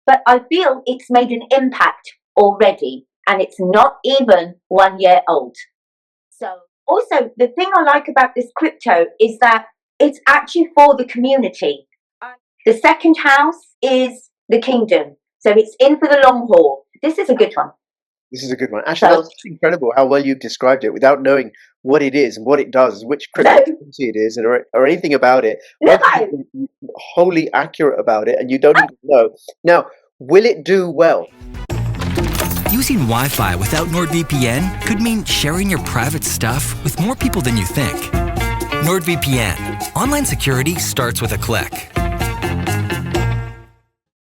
but I feel it's made an impact already, and it's not even 1 year old. So also, the thing I like about this crypto is that it's actually for the community. The second house is the kingdom, so it's in for the long haul. This is a good one. This is a good one. Actually, that's incredible how well you've described it without knowing what it is and what it does, which cryptocurrency it is, or anything about it. No. Wholly accurate about it, and you don't even know. Now, will it do well? Using Wi-Fi without NordVPN could mean sharing your private stuff with more people than you think. NordVPN. Online security starts with a click.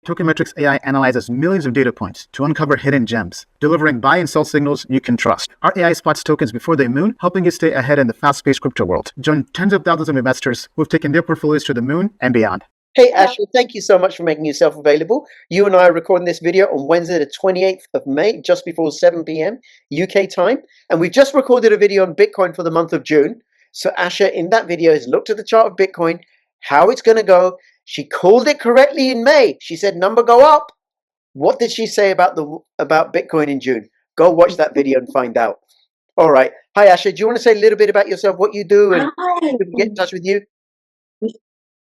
Tokenmetrics AI analyzes millions of data points to uncover hidden gems, delivering buy and sell signals you can trust. Our AI spots tokens before they moon, helping you stay ahead in the fast-paced crypto world. Join tens of thousands of investors who have taken their portfolios to the moon and beyond. Hey, Asha, thank you so much for making yourself available. You and I are recording this video on Wednesday, the 28th of May, just before 7 p.m. UK time. And we've just recorded a video on Bitcoin for the month of June. So Asha, in that video, has looked at the chart of Bitcoin, how it's going to go. She called it correctly in May. She said number go up. What did she say about Bitcoin in June? Go watch that video and find out. All right. Hi, Asha. Do you want to say a little bit about yourself, what you do, and get in touch with you?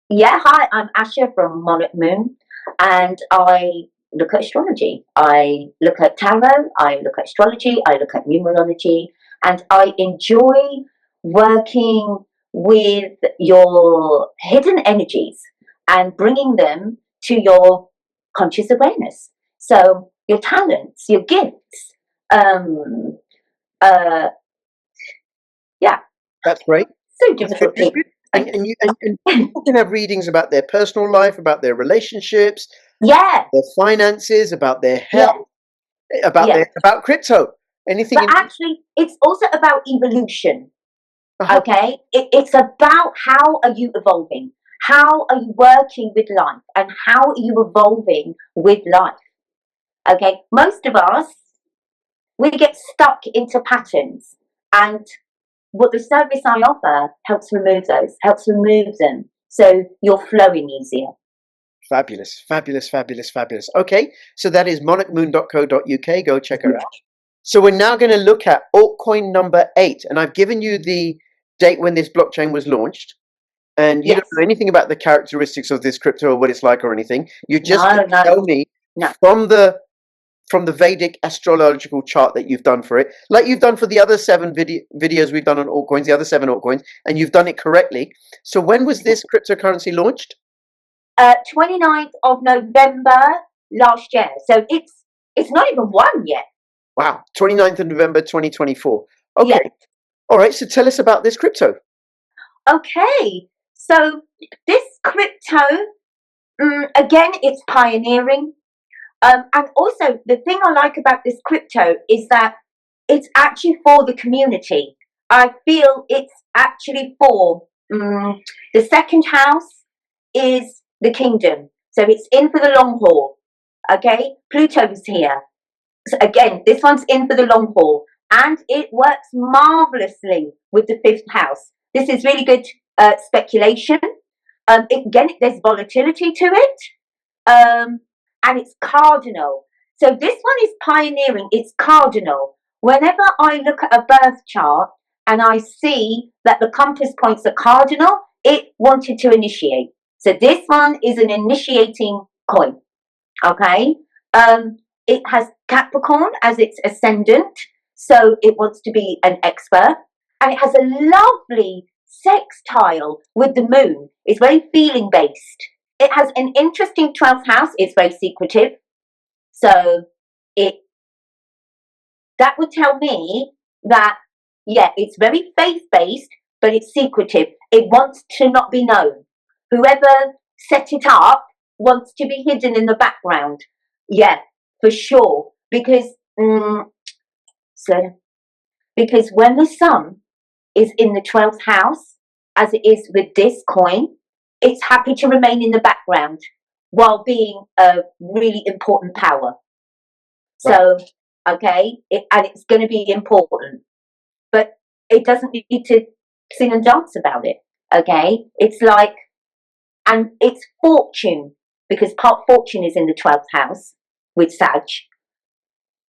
Yeah, hi. I'm Asha from Monarch Moon, and I look at astrology. I look at tarot. I look at astrology. I look at numerology, and I enjoy working with your hidden energies and bringing them to your conscious awareness. So your talents, your gifts. Yeah. That's great. So difficult. And people can have readings about their personal life, about their relationships, yeah, their finances, about their health, about crypto. Anything. But actually, it's also about evolution. Okay, it's about how are you evolving. How are you working with life, and how are you evolving with life? Okay, most of us, we get stuck into patterns, and what the service I offer helps remove those, helps remove them, so you're flowing easier. Fabulous, fabulous, fabulous, fabulous. Okay, so that is monarchmoon.co.uk. Go check her out. So we're now going to look at altcoin number 8, and I've given you the date when this blockchain was launched. And you don't know anything about the characteristics of this crypto or what it's like or anything. You just tell me from the Vedic astrological chart that you've done for it, like you've done for the other 7 videos we've done on altcoins, the other 7 altcoins, and you've done it correctly. So when was this cryptocurrency launched? 29th of November last year. So it's not even 1 yet. Wow, 29th of November 2024. Okay. Yeah. All right, so tell us about this crypto. Okay. So this crypto, again, it's pioneering. And also, the thing I like about this crypto is that it's actually for the community. I feel it's actually for the second house is the kingdom. So it's in for the long haul. Okay? Pluto's here. So again, this one's in for the long haul. And it works marvelously with the 5th house. This is really good speculation. Again, there's volatility to it. And it's cardinal. So this one is pioneering. It's cardinal. Whenever I look at a birth chart and I see that the compass points are cardinal, it wanted to initiate. So this one is an initiating coin. Okay. It has Capricorn as its ascendant. So it wants to be an expert. And it has a lovely sextile with the moon. It's very feeling based. It has an interesting 12th house. It's very secretive. So that would tell me that, yeah, it's very faith-based, but it's secretive. It wants to not be known. Whoever set it up wants to be hidden in the background. Yeah, for sure. Because when the sun is in the 12th house, as it is with this coin, it's happy to remain in the background while being a really important power. So, okay, and it's going to be important. But it doesn't need to sing and dance about it, okay? It's like, and it's fortune, because part fortune is in the 12th house with Sag,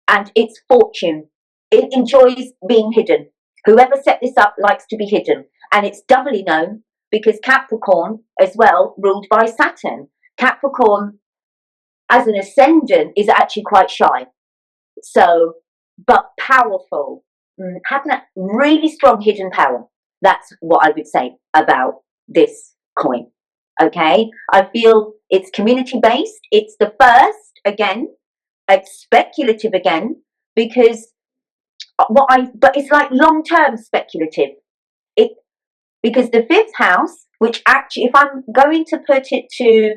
and it's fortune. It enjoys being hidden. Whoever set this up likes to be hidden, and it's doubly known because Capricorn as well, ruled by Saturn. Capricorn as an ascendant is actually quite shy, so, but powerful, having a really strong hidden power. That's what I would say about this coin. Okay, I feel it's community based. It's the first, again, it's speculative again, because but it's like long term speculative. Because the 5th house, which actually, if I'm going to put it to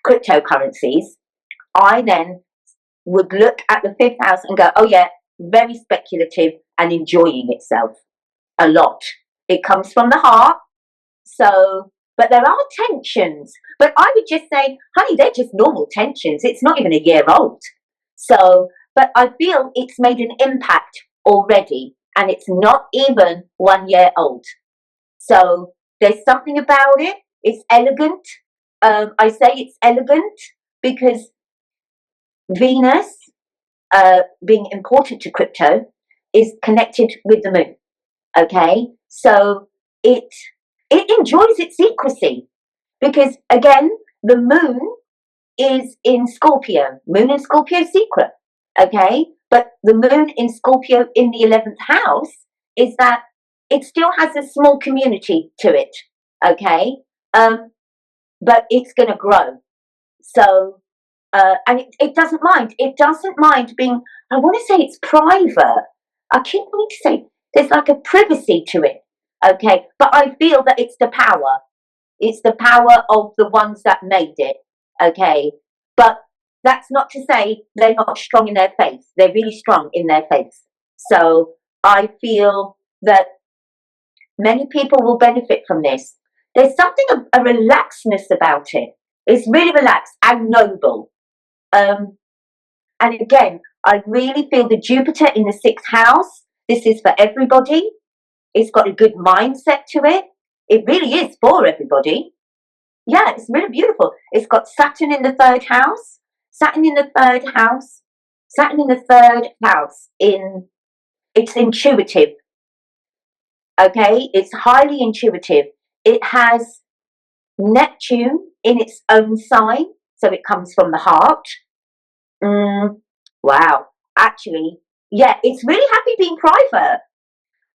cryptocurrencies, I then would look at the 5th house and go, oh yeah, very speculative and enjoying itself a lot. It comes from the heart. So, but there are tensions. But I would just say, honey, they're just normal tensions. It's not even a year old. So, but I feel it's made an impact already, and it's not even 1 year old. So there's something about it. It's elegant. I say it's elegant because Venus, being important to crypto, is connected with the moon. Okay, so it enjoys its secrecy because, again, the moon is in Scorpio. Moon in Scorpio, secret. Okay, but the moon in Scorpio in the 11th house is that it still has a small community to it. Okay, but it's going to grow. So, and it doesn't mind. It doesn't mind being, I want to say it's private. I keep wanting to say there's like a privacy to it. Okay, but I feel that it's the power. It's the power of the ones that made it. Okay, but that's not to say they're not strong in their faith. They're really strong in their faith. So I feel that many people will benefit from this. There's something, a relaxedness about it. It's really relaxed and noble. And again, I really feel the Jupiter in the 6th house. This is for everybody. It's got a good mindset to it. It really is for everybody. Yeah, it's really beautiful. It's got Saturn in the 3rd house. Saturn in the 3rd house. Saturn in the 3rd house. It's intuitive. Okay, it's highly intuitive. It has Neptune in its own sign, so it comes from the heart. Wow, actually, yeah, it's really happy being private.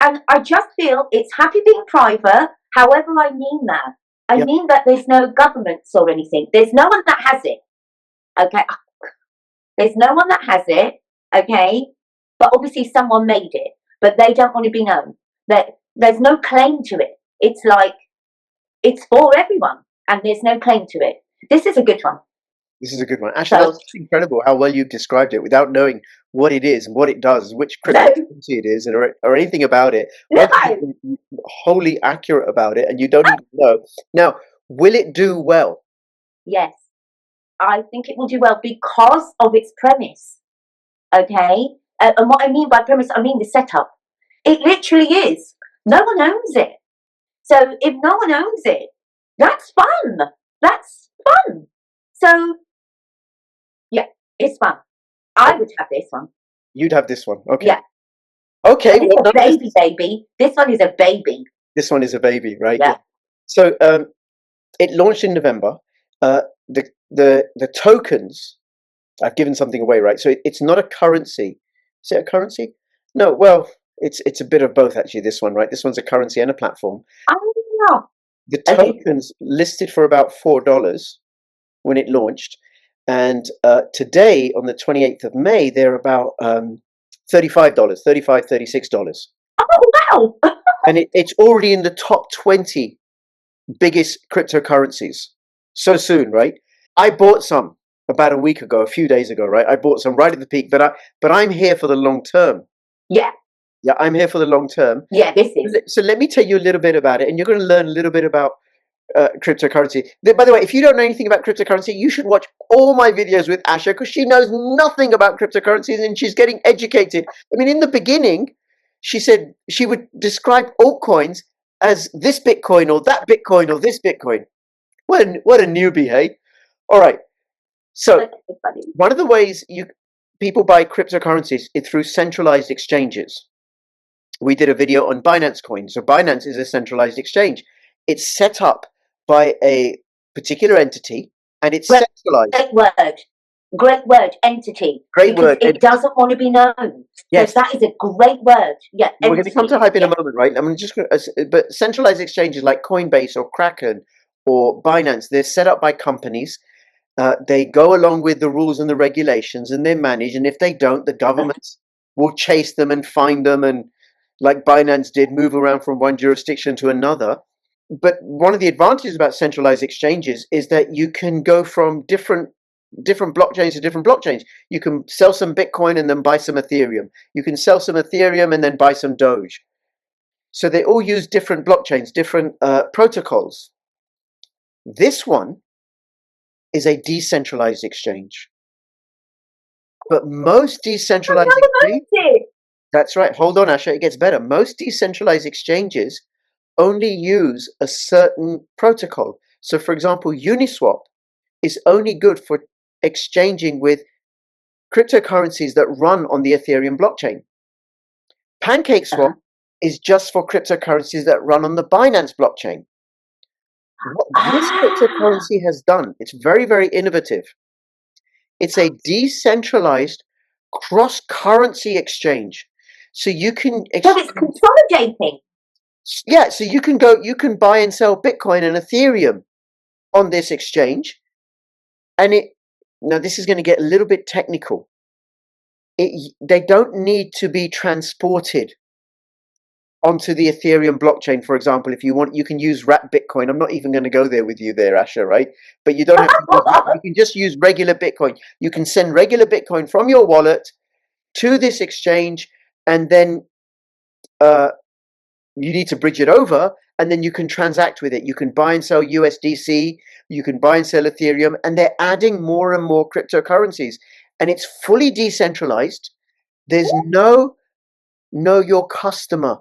And I just feel it's happy being private. However, I mean that. I mean that there's no governments or anything. There's no one that has it. Okay, there's no one that has it. Okay, but obviously someone made it, but they don't want to be known. There's no claim to it. It's like, it's for everyone, and there's no claim to it. This is a good one. This is a good one. Actually, that's incredible how well you've described it without knowing what it is and what it does, which cryptocurrency it is, or anything about it. No. Wholly accurate about it, and you don't even know. Now, will it do well? Yes, I think it will do well because of its premise. Okay, and what I mean by premise, I mean the setup. It literally is. No one owns it. So if no one owns it, that's fun. That's fun. So, yeah, it's fun. I would have this one. You'd have this one. Okay. Yeah. Okay. Well, a baby. This one is a baby. This one is a baby, right? Yeah. So it launched in November. The tokens, I've given something away, right? So it's not a currency. Is it a currency? No. Well, it's a bit of both actually. This one, right? This one's a currency and a platform. Oh. The tokens listed for about $4 when it launched, and today on the 28th of May they're about $35, $36. Oh wow! And it's already in the top 20 biggest cryptocurrencies. So soon, right? I bought some about a week ago, a few days ago, right? I bought some right at the peak, but I'm here for the long term. Yeah. Yeah, I'm here for the long term. Yeah, this is. So let me tell you a little bit about it, and you're going to learn a little bit about cryptocurrency. By the way, if you don't know anything about cryptocurrency, you should watch all my videos with Asha, because she knows nothing about cryptocurrencies and she's getting educated. I mean, in the beginning, she said she would describe altcoins as this Bitcoin or that Bitcoin or this Bitcoin. What a newbie, hey? All right. So That's so funny. one of the ways people buy cryptocurrencies is through centralized exchanges. We did a video on Binance Coin. So Binance is a centralized exchange. It's set up by a particular entity and it's Right. centralized. Great word, entity. Great because word, it entity. doesn't want to be known. Yes. So that is a great word. Yeah, We're going to come to hype in yeah. a moment, right? I'm just going to, but centralized exchanges like Coinbase or Kraken or Binance, they're set up by companies. They go along with the rules and the regulations and they're managed. And if they don't, the governments will chase them and find them and, like Binance did, move around from one jurisdiction to another. But one of the advantages about centralized exchanges is that you can go from different blockchains to different blockchains. You can sell some Bitcoin and then buy some Ethereum. You can sell some Ethereum and then buy some Doge. So they all use different blockchains, different protocols. This one is a decentralized exchange. But most decentralized exchanges, that's right, hold on, Asha, it gets better. Most decentralized exchanges only use a certain protocol. So for example, Uniswap is only good for exchanging with cryptocurrencies that run on the Ethereum blockchain. PancakeSwap is just for cryptocurrencies that run on the Binance blockchain. What this cryptocurrency has done, it's very, very innovative. It's a decentralized cross-currency exchange. So you can So it's consolidating. yeah, so you can buy and sell Bitcoin and Ethereum on this exchange. And now this is going to get a little bit technical. They don't need to be transported onto the Ethereum blockchain, for example. If you want, you can use wrapped Bitcoin. I'm not even going to go there with you there, Asha, right? But you don't have to you can just use regular Bitcoin. You can send regular Bitcoin from your wallet to this exchange, and then you need to bridge it over, and then you can transact with it. You can buy and sell USDC, you can buy and sell Ethereum, and they're adding more and more cryptocurrencies. And it's fully decentralized. There's no know your customer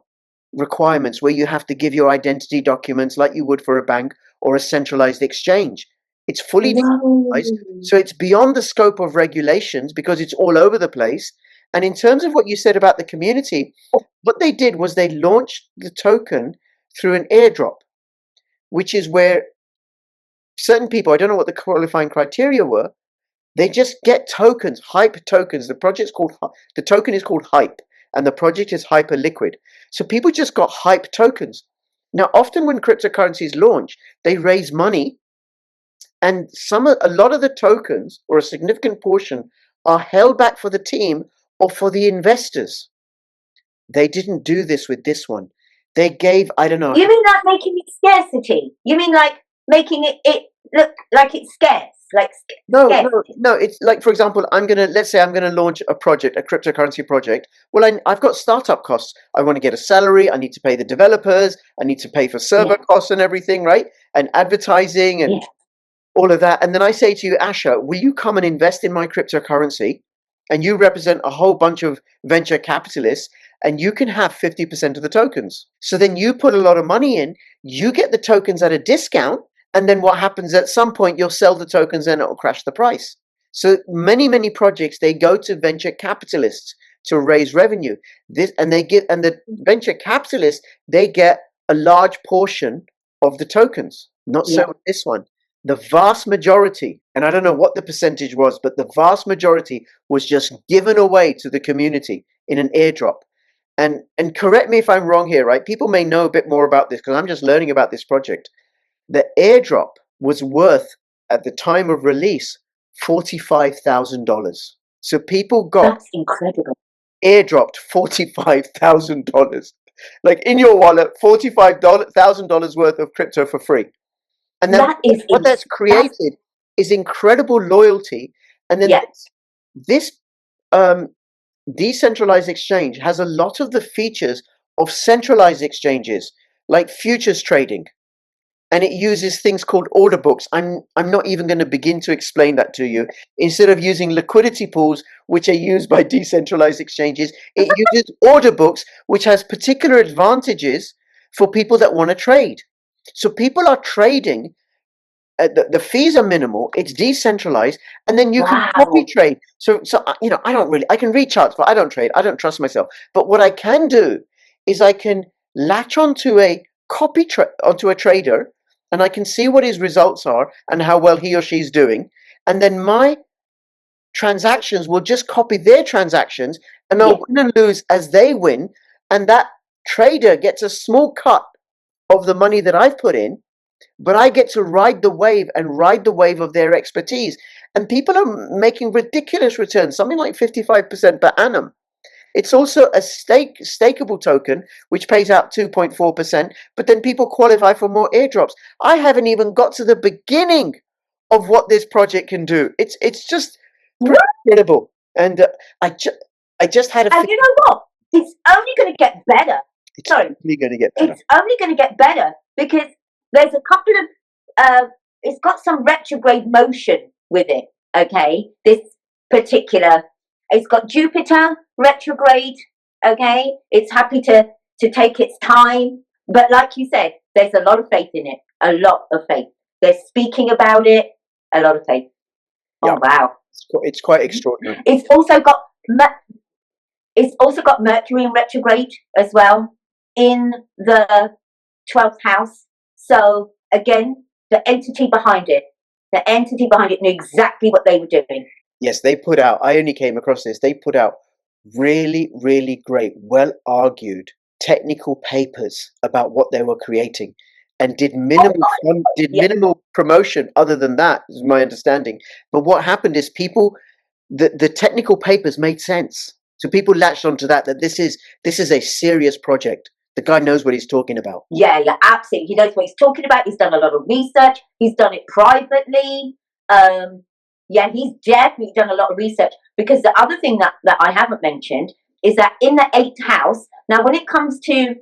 requirements where you have to give your identity documents like you would for a bank or a centralized exchange. It's fully decentralized, so it's beyond the scope of regulations because it's all over the place. And in terms of what you said about the community, what they did was they launched the token through an airdrop, which is where certain people, I don't know what the qualifying criteria were, they just get tokens, hype tokens. The token is called Hype, and the project is Hyperliquid. So people just got hype tokens. Now, often when cryptocurrencies launch, they raise money, and a lot of the tokens, or a significant portion, are held back for the team or for the investors. They didn't do this with this one. They gave, I don't know. You mean like making it scarcity? You mean like making it look like it's scarce? Like No, it's like, for example, let's say I'm gonna launch a project, a cryptocurrency project. Well, I've got startup costs. I want to get a salary. I need to pay the developers. I need to pay for server costs and everything, right? And advertising and all of that. And then I say to you, Asha, will you come and invest in my cryptocurrency? And you represent a whole bunch of venture capitalists, and you can have 50% of the tokens. So then you put a lot of money in, you get the tokens at a discount, and then what happens at some point, you'll sell the tokens and it'll crash the price. So many projects, they go to venture capitalists to raise revenue. And the venture capitalists, they get a large portion of the tokens. Not so with this one. The vast majority, and I don't know what the percentage was, but the vast majority was just given away to the community in an airdrop. And correct me if I'm wrong here, right? People may know a bit more about this because I'm just learning about this project. The airdrop was worth, at the time of release, $45,000. So people got that's incredible. Airdropped $45,000, like in your wallet, $45,000 worth of crypto for free. And then what that's created is incredible loyalty. And then this decentralized exchange has a lot of the features of centralized exchanges, like futures trading. And it uses things called order books. I'm not even going to begin to explain that to you. Instead of using liquidity pools, which are used by decentralized exchanges, it uses order books, which has particular advantages for people that want to trade. So people are trading the fees are minimal. It's decentralized, and then you can Wow. copy trade. So I don't really. I can read charts, but I don't trade. I don't trust myself. But what I can do is I can latch onto a onto a trader, and I can see what his results are and how well he or she's doing, and then my transactions will just copy their transactions, and I'll win and lose as they win, and that trader gets a small cut of the money that I've put in, but I get to ride the wave of their expertise. And people are making ridiculous returns, something like 55% per annum. It's also a stakeable token, which pays out 2.4%, but then people qualify for more airdrops. I haven't even got to the beginning of what this project can do. It's just pretty incredible. And I just had a And you know what? It's only going to get better. It's only going to get better. It's only going to get better because there's a couple of, it's got some retrograde motion with it, okay? This particular, it's got Jupiter retrograde, okay? It's happy to take its time. But like you said, there's a lot of faith in it, a lot of faith. They're speaking about it, a lot of faith. Oh, wow. It's quite extraordinary. It's also got Mercury in retrograde as well in the 12th house. So again, the entity behind it knew exactly what they were doing. Yes, they put out, I only came across this, they put out really, really great, well argued technical papers about what they were creating, and did minimal promotion other than that, is my understanding. But what happened is the technical papers made sense. So people latched onto that this is a serious project. The guy knows what he's talking about. Yeah, absolutely. He knows what he's talking about. He's done a lot of research. He's done it privately. He's definitely done a lot of research. Because the other thing that I haven't mentioned is that in the 8th house, now when it comes to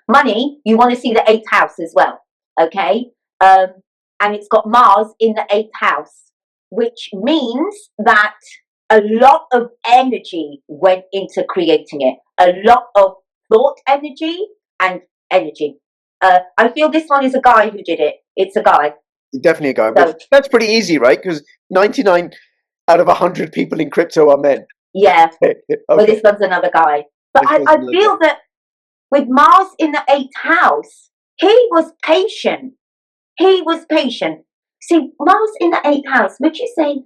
money, you want to see the 8th house as well. Okay? And it's got Mars in the 8th house, which means that a lot of energy went into creating it. A lot of thought energy and energy. I feel this one is a guy who did it. It's a guy. Definitely a guy. But that's pretty easy, right? Because 99 out of 100 people in crypto are men. Yeah. Okay. Well, this one's another guy. But I feel that with Mars in the 8th house, he was patient. See, Mars in the 8th house, would you say,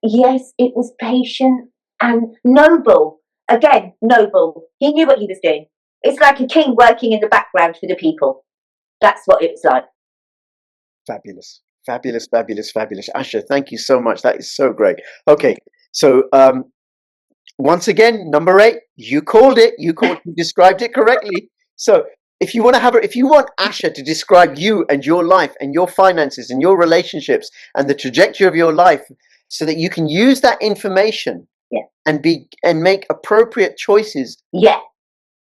yes, it was patient and noble. Again, noble. He knew what he was doing. It's like a king working in the background for the people. That's what it's like. Fabulous. Fabulous, fabulous, fabulous. Asha, thank you so much. That is so great. Okay, so once again, number 8, you called it. You described it correctly. So if you want Asha to describe you and your life and your finances and your relationships and the trajectory of your life, so that you can use that information and make appropriate choices. Yeah.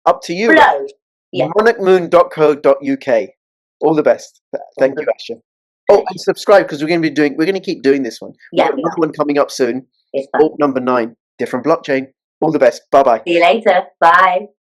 Up to you. Flow. Yeah. monarchmoon.co.uk. All the best. Thank you, Asha. Oh, and subscribe, because we're going to keep doing this one. Yeah. We've got another one coming up soon. Alt number 9, different blockchain. All the best. Bye bye. See you later. Bye.